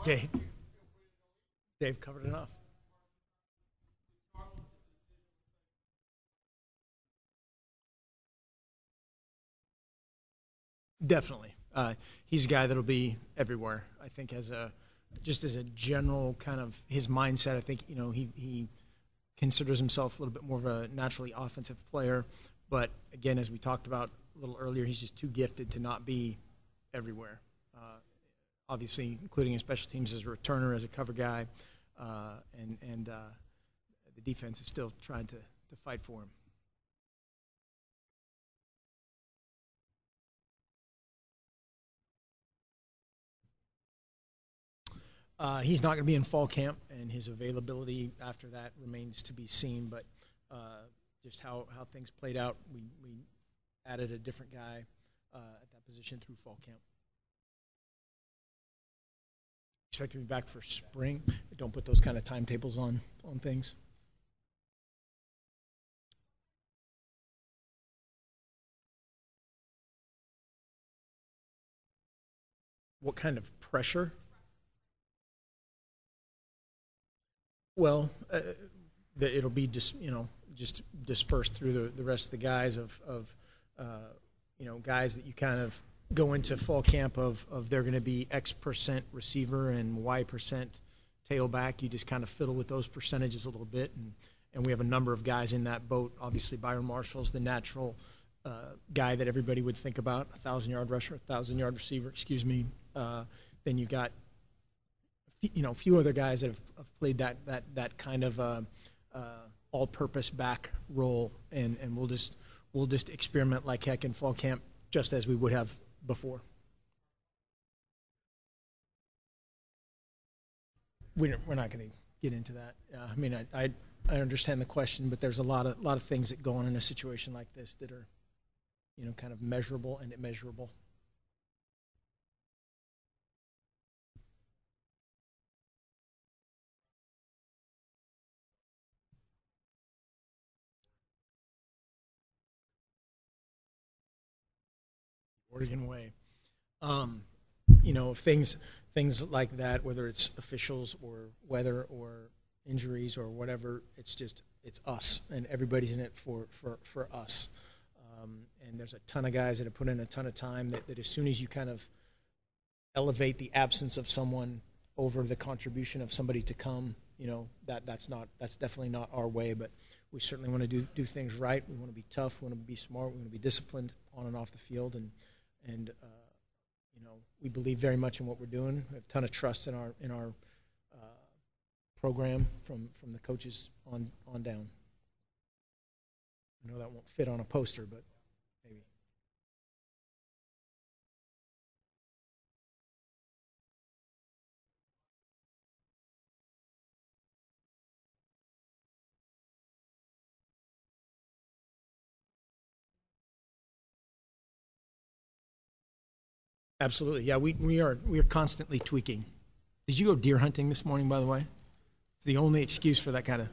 Dave, Dave covered enough. Definitely. He's a guy that'll be everywhere. I think just as a general kind of his mindset, I think, he considers himself a little bit more of a naturally offensive player. But again, as we talked about a little earlier, he's just too gifted to not be everywhere. Obviously, including his special teams as a returner, as a cover guy, and the defense is still trying to fight for him. He's not going to be in fall camp, and his availability after that remains to be seen. But just how things played out, we added a different guy at that position through fall camp. Expect to be back for spring. Don't put those kind of timetables on things. What kind of pressure? Well, that it'll be just dispersed through the rest of the guys of guys that you kind of go into fall camp of they're going to be X% receiver and Y% tailback. You just kind of fiddle with those percentages a little bit, and we have a number of guys in that boat. Obviously, Byron Marshall's the natural guy that everybody would think about, 1,000-yard rusher, 1,000-yard receiver, excuse me. Then you've got a few other guys that have played that kind of all-purpose back role, and we'll just experiment like heck in fall camp, just as we would have before. We're not going to get into that. I mean, I understand the question, but there's a lot of things that go on in a situation like this that are, kind of measurable and immeasurable. Oregon way. Things like that, whether it's officials or weather or injuries or whatever, it's us, and everybody's in it for us. And there's a ton of guys that have put in a ton of time that as soon as you kind of elevate the absence of someone over the contribution of somebody to come, that's definitely not our way, but we certainly want to do things right. We want to be tough. We want to be smart. We want to be disciplined on and off the field, and we believe very much in what we're doing. We have a ton of trust in our program from the coaches on down. I know that won't fit on a poster, but maybe. Absolutely, yeah. We are constantly tweaking. Did you go deer hunting this morning, by the way? It's the only excuse for that kind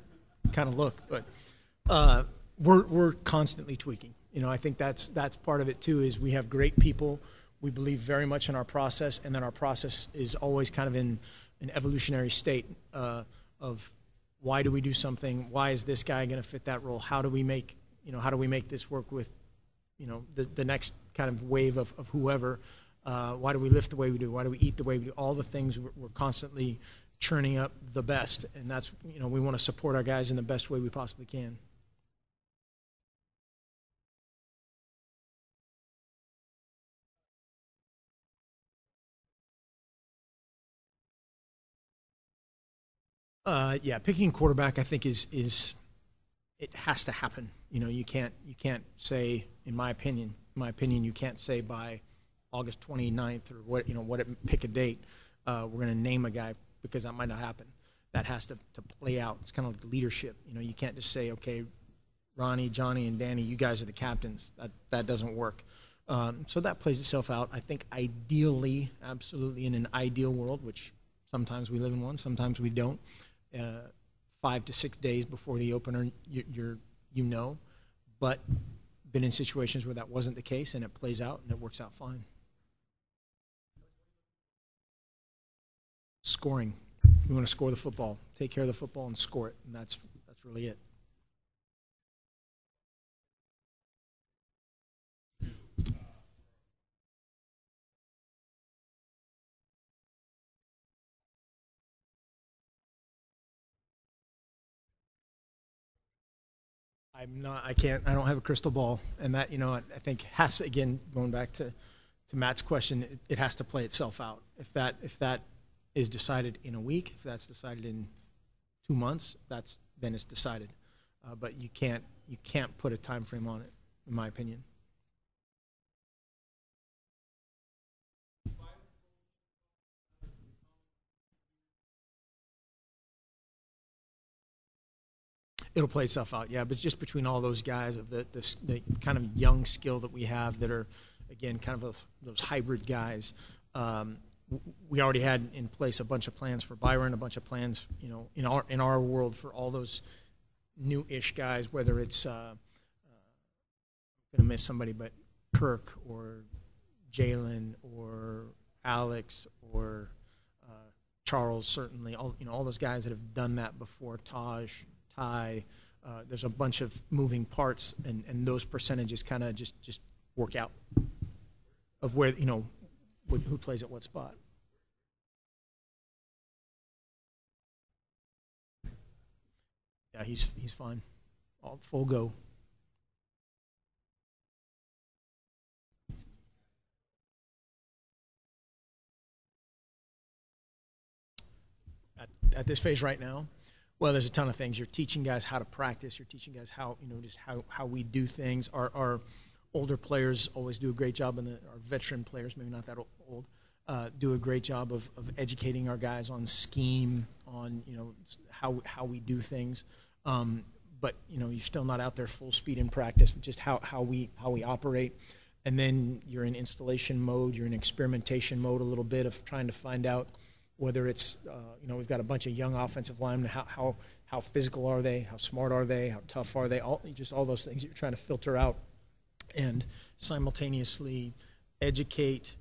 of look, but we're constantly tweaking. I think that's part of it too. Is we have great people. We believe very much in our process, and then our process is always kind of in an evolutionary state of why do we do something? Why is this guy going to fit that role? How do we make this work with the next kind of wave of whoever? Why do we lift the way we do? Why do we eat the way we do? All the things we're constantly churning up the best, and that's we want to support our guys in the best way we possibly can. Yeah, picking quarterback I think is it has to happen. You can't say, in my opinion, you can't say by August 29th or pick a date. We're going to name a guy, because that might not happen. That has to play out. It's kind of like leadership. You can't just say, okay, Ronnie, Johnny, and Danny, you guys are the captains. That doesn't work. So that plays itself out. I think ideally, absolutely in an ideal world, which sometimes we live in one, sometimes we don't, 5 to 6 days before the opener, but been in situations where that wasn't the case, and it plays out and it works out fine. scoring. We want to score the football, take care of the football, and score it, and that's really it. I don't have a crystal ball, and that, I think has, again, going back to Matt's question, it has to play itself out. If that is decided in a week, if that's decided in 2 months, then it's decided. But you can't put a time frame on it, in my opinion. It'll play itself out, yeah. But just between all those guys of the kind of young skill that we have that are, again, kind of those hybrid guys, we already had in place a bunch of plans for Byron, a bunch of plans, in our world for all those new-ish guys, whether it's I'm going to miss somebody, but Kirk or Jalen or Alex or Charles, certainly, all those guys that have done that before, Taj, Ty, there's a bunch of moving parts, and those percentages kind of just work out of where, who plays at what spot. Yeah, he's fine. All full go. At this phase right now, well, there's a ton of things. You're teaching guys how to practice. You're teaching guys how, just how we do things. Our older players always do a great job, and our veteran players, maybe not that old, do a great job of educating our guys on scheme, on how we do things. But you're still not out there full speed in practice, but just how we operate. And then you're in installation mode. You're in experimentation mode a little bit of trying to find out whether it's, we've got a bunch of young offensive linemen, how physical are they, how smart are they, how tough are they, all those things that you're trying to filter out and simultaneously educate,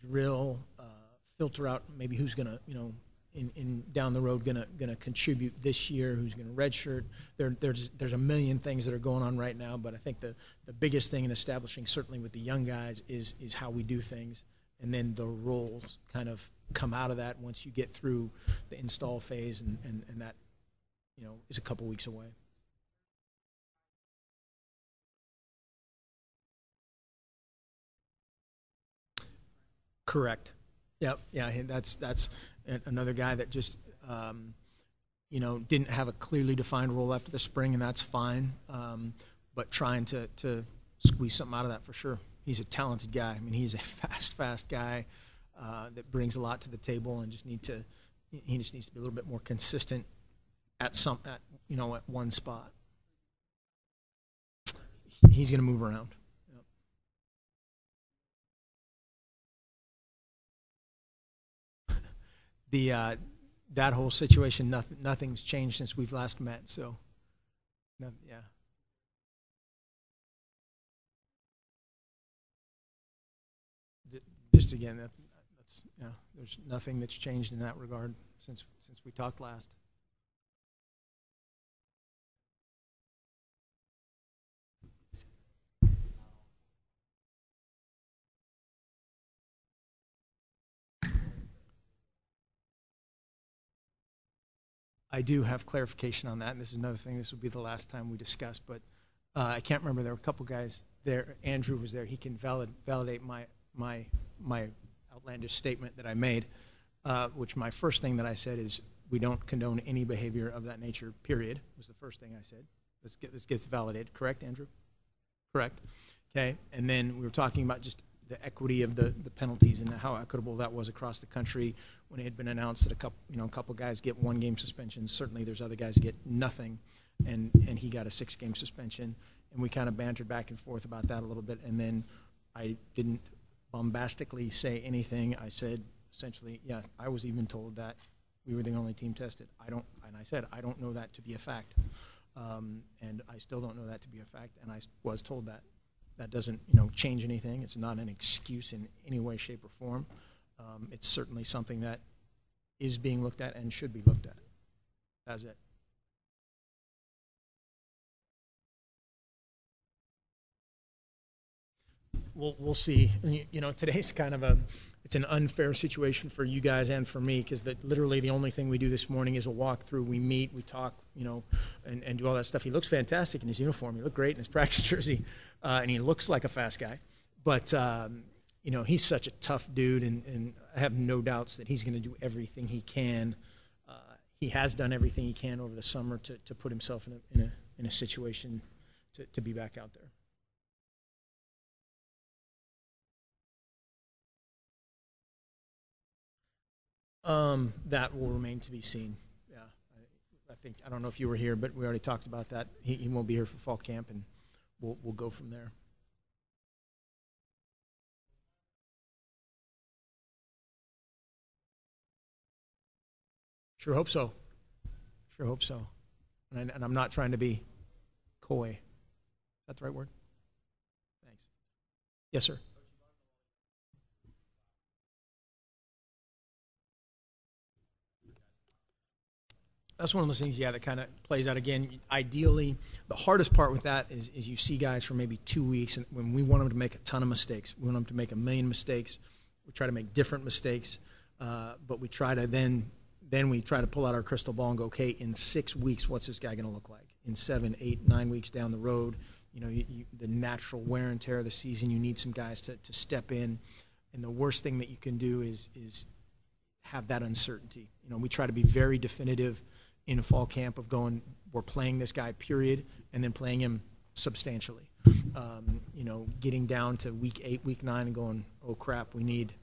drill, filter out maybe who's going to, in down the road going to contribute this year, who's going to redshirt. There's a million things that are going on right now, but I think the biggest thing in establishing, certainly with the young guys, is how we do things, and then the roles kind of come out of that once you get through the install phase, and that is a couple weeks away. Correct. Yep. Yeah. That's another guy that just didn't have a clearly defined role after the spring, and that's fine. But trying to squeeze something out of that for sure. He's a talented guy. I mean, he's a fast guy that brings a lot to the table, and he just needs to be a little bit more consistent at one spot. He's going to move around. Yep. That whole situation, nothing's changed since we've last met. So, yeah. Just again, that's there's nothing that's changed in that regard since we talked last. I do have clarification on that, and this is another thing. This would be the last time we discuss, but I can't remember. There were a couple guys there. Andrew was there. He can validate my outlandish statement that I made, which my first thing that I said is we don't condone any behavior of that nature, period, was the first thing I said. This gets validated. Correct, Andrew? Correct. Okay, and then we were talking about just the equity of the penalties and how equitable that was across the country when it had been announced that a couple guys get 1-game suspensions. Certainly there's other guys that get nothing, and he got a 6-game suspension, and we kind of bantered back and forth about that a little bit, and then I didn't bombastically say anything. I said essentially, yeah, I was even told that we were the only team tested. I said I don't know that to be a fact, and I still don't know that to be a fact, and I was told that. That doesn't, change anything. It's not an excuse in any way, shape, or form. It's certainly something that is being looked at and should be looked at. That's it. We'll see. You know, today's kind of it's an unfair situation for you guys and for me, because literally the only thing we do this morning is a walkthrough. We meet, we talk, you know, and do all that stuff. He looks fantastic in his uniform. He looked great in his practice jersey, and he looks like a fast guy. But, you know, he's such a tough dude, and I have no doubts that he's going to do everything he can. He has done everything he can over the summer to put himself in a situation to be back out there. That will remain to be seen. Yeah, I think, I don't know if you were here, but we already talked about that. He won't be here for fall camp, and we'll go from there. Sure hope so. Sure hope so. And I'm not trying to be coy. Is that the right word? Thanks. Yes, sir. That's one of those things, yeah, that kind of plays out again. Ideally, the hardest part with that is you see guys for maybe 2 weeks, and when we want them to make a ton of mistakes, we want them to make a million mistakes. We try to make different mistakes, but we try to then we try to pull out our crystal ball and go, okay, in 6 weeks, what's this guy going to look like? In 7, 8, 9 weeks down the road, you know, the natural wear and tear of the season, you need some guys to step in, and the worst thing that you can do is have that uncertainty. You know, we try to be very definitive in a fall camp of going, we're playing this guy, period, and then playing him substantially. You know, getting down to week 8, week 9 and going, oh crap, we need,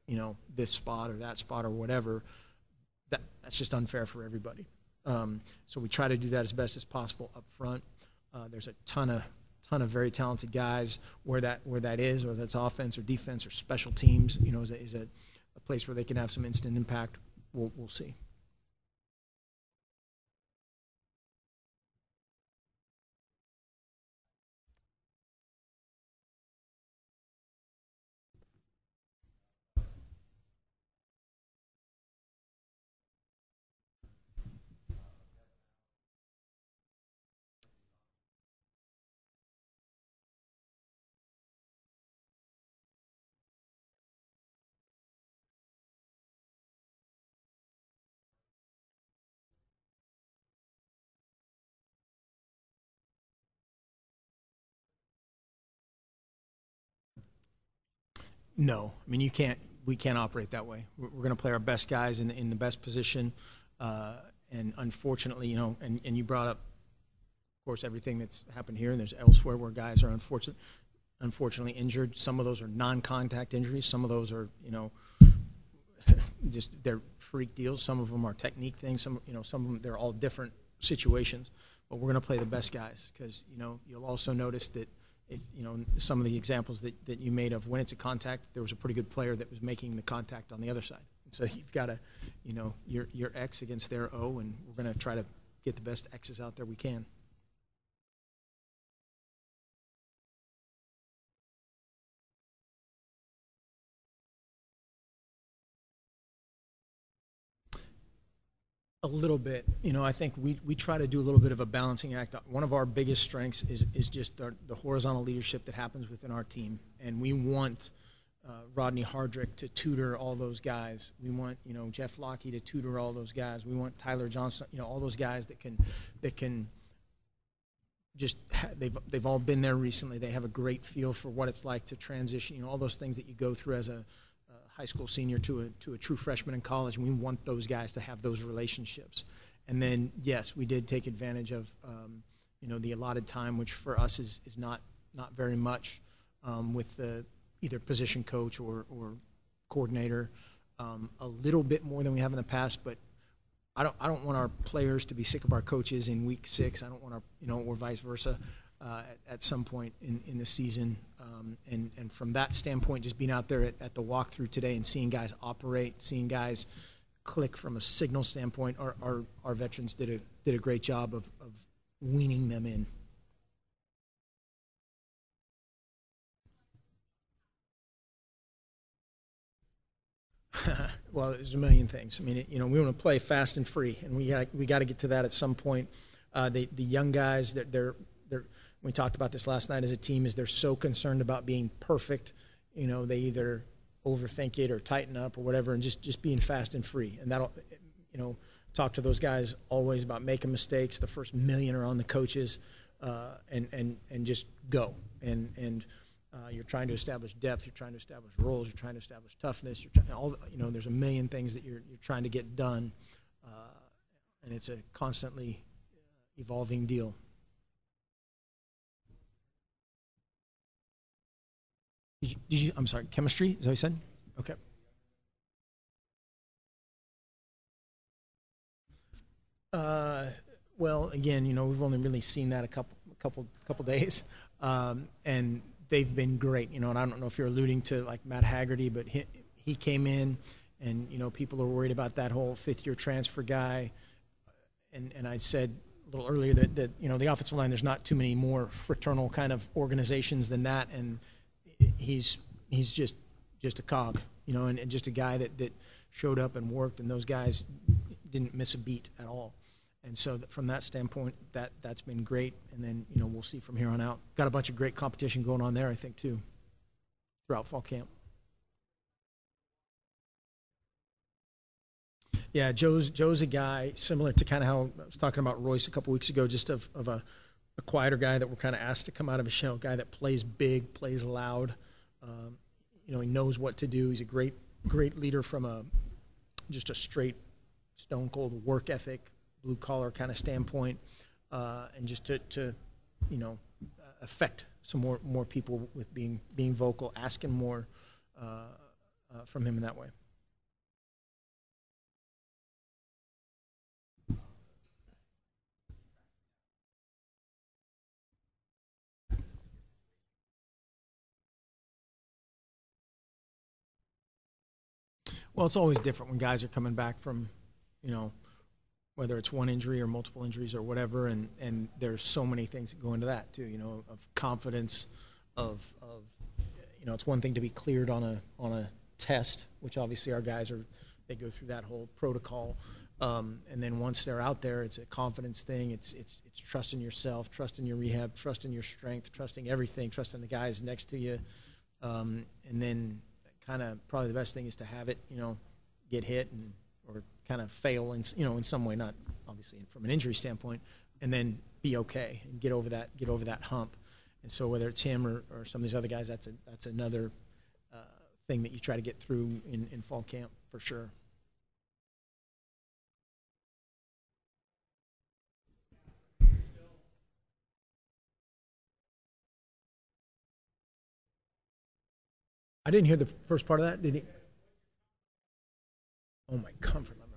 you know, this spot or that spot or whatever. That's just unfair for everybody. So we try to do that as best as possible up front. There's a ton of very talented guys where that is, or that's offense or defense or special teams, you know, is a place where they can have some instant impact. We'll see. No, I mean, we can't operate that way. We're going to play our best guys in the best position, and unfortunately, you know, and you brought up, of course, everything that's happened here, and there's elsewhere where guys are unfortunately injured. Some of those are non-contact injuries. Some of those are, you know, just they're freak deals. Some of them are technique things. Some of them, they're all different situations. But we're going to play the best guys, because, you know, you'll also notice that, you know, some of the examples that you made of when it's a contact, there was a pretty good player that was making the contact on the other side. And so you've got to, you know, your X against their O, and we're going to try to get the best X's out there we can. A little bit. You know, I think we try to do a little bit of a balancing act. One of our biggest strengths is just the horizontal leadership that happens within our team. And we want Rodney Hardrick to tutor all those guys. We want, you know, Jeff Lockey to tutor all those guys. We want Tyler Johnson, you know, all those guys that can just, they've all been there recently. They have a great feel for what it's like to transition, you know, all those things that you go through as a high school senior to a true freshman in college, and we want those guys to have those relationships. And then, yes, we did take advantage of, you know, the allotted time, which for us is not very much, with the either position coach or coordinator, a little bit more than we have in the past. But I don't want our players to be sick of our coaches in week 6. I don't want our, you know, or vice versa. At some point in the season. And from that standpoint, just being out there at the walkthrough today and seeing guys operate, seeing guys click from a signal standpoint, our veterans did a great job of weaning them in. Well, there's a million things. I mean, we want to play fast and free, and we got to get to that at some point. The young guys, we talked about this last night as a team, is they're so concerned about being perfect. They either overthink it or tighten up or whatever, and just being fast and free. And that'll, talk to those guys always about making mistakes. The first million are on the coaches, and just go. And you're trying to establish depth. You're trying to establish roles. You're trying to establish toughness. There's a million things that you're trying to get done, and it's a constantly evolving deal. I'm sorry, chemistry? Is that what you said? Okay. Well, again, we've only really seen that a couple days, and they've been great. And I don't know if you're alluding to like Matt Haggerty, but he came in, and people are worried about that whole fifth-year transfer guy, and I said a little earlier that the offensive line, there's not too many more fraternal kind of organizations than that, and he's just a cog, and just a guy that showed up and worked, and those guys didn't miss a beat at all. And so from that standpoint, that's been great. And then, we'll see from here on out. Got a bunch of great competition going on there, I think, too, throughout fall camp. Yeah, Joe's a guy similar to kind of how I was talking about Royce a couple weeks ago, just of a quieter guy that we're kind of asked to come out of his shell, a guy that plays big, plays loud. He knows what to do. He's a great leader from just a straight, stone-cold work ethic, blue-collar kind of standpoint, and just to affect some more people with being vocal, asking more from him in that way. Well, it's always different when guys are coming back from, whether it's one injury or multiple injuries or whatever, and there's so many things that go into that too, of confidence, of it's one thing to be cleared on a test, which obviously our guys they go through that whole protocol, and then once they're out there, it's a confidence thing. It's trusting yourself, trusting your rehab, trusting your strength, trusting everything, trusting the guys next to you, and then kind of probably the best thing is to have it, get hit or kind of fail in some way, not obviously from an injury standpoint, and then be okay and get over that hump. And so whether it's him or some of these other guys, that's another thing that you try to get through in fall camp for sure. I didn't hear the first part of that. Did he? Oh, my comfort level.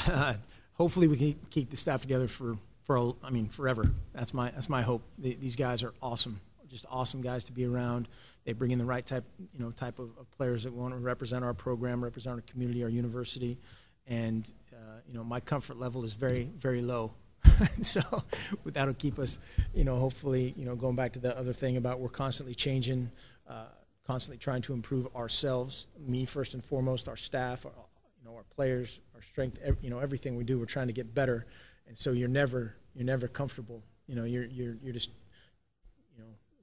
Okay. Hopefully we can keep the staff together for forever. That's my hope. These guys are awesome, just awesome guys to be around. They bring in the right type of players that want to represent our program, represent our community, our university, and my comfort level is very, very low. So that'll keep us, hopefully, going back to the other thing about we're constantly changing, constantly trying to improve ourselves, me first and foremost, our staff, our players, our strength, everything we do, we're trying to get better. And so you're never comfortable. You're just,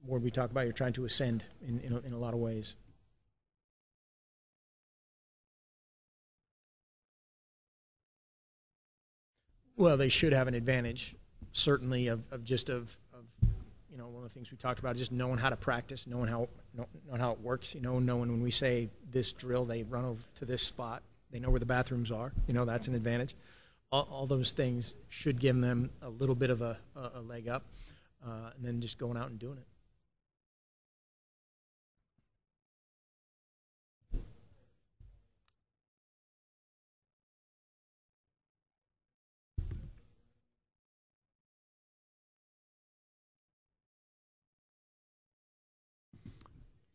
word we talk about, you're trying to ascend in a lot of ways. Well, they should have an advantage, certainly, of one of the things we talked about, just knowing how to practice, knowing how it works, knowing when we say this drill, they run over to this spot, they know where the bathrooms are, that's an advantage. All those things should give them a little bit of a leg up, and then just going out and doing it.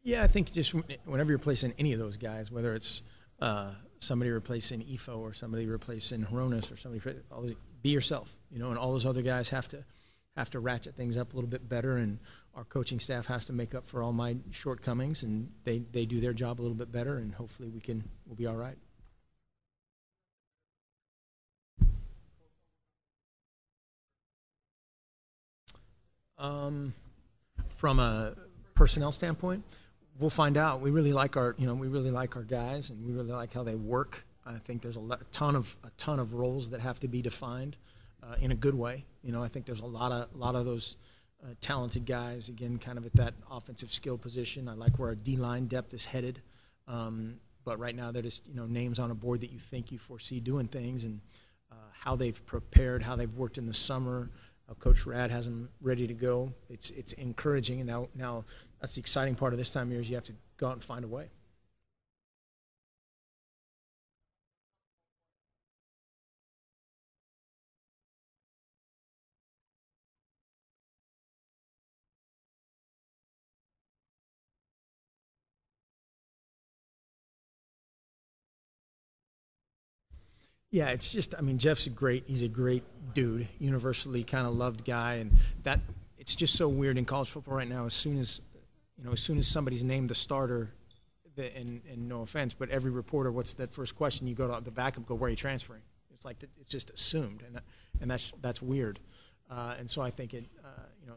Yeah, I think just whenever you're replacing any of those guys, whether it's somebody replacing Ifo or somebody replacing Hronis or somebody, be yourself, and all those other guys have to have to ratchet things up a little bit better, and our coaching staff has to make up for all my shortcomings, and they do their job a little bit better, and hopefully we'll be all right. From a personnel standpoint, we'll find out. We really like our guys, and we really like how they work. I think there's a ton of roles that have to be defined in a good way. I think there's a lot of those talented guys, again, kind of at that offensive skill position. I like where our D-line depth is headed. But right now they're just, names on a board that you think you foresee doing things, and how they've prepared, how they've worked in the summer, how Coach Rad has them ready to go. It's encouraging, and now that's the exciting part of this time of year is you have to go out and find a way. Yeah, it's just, Jeff's he's a great dude, universally kind of loved guy, and that it's just so weird in college football right now. As soon as somebody's named the starter, and no offense, but every reporter, what's that first question? You go to the backup, go, where are you transferring? It's like it's just assumed, and that's weird. And so I think it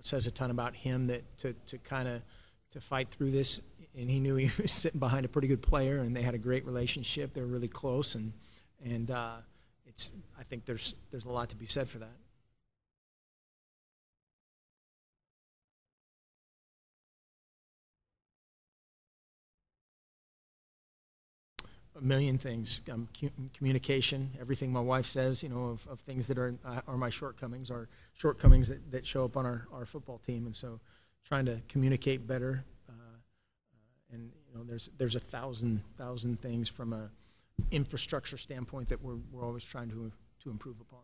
says a ton about him that to fight through this, and he knew he was sitting behind a pretty good player, and they had a great relationship. They were really close, and I think there's a lot to be said for that. A million things. Communication, everything my wife says, of things that are my shortcomings, are shortcomings that show up on our football team, and so trying to communicate better. And there's a thousand things from a infrastructure standpoint that we're always trying to improve upon.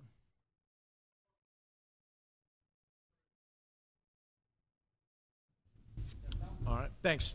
All right, thanks.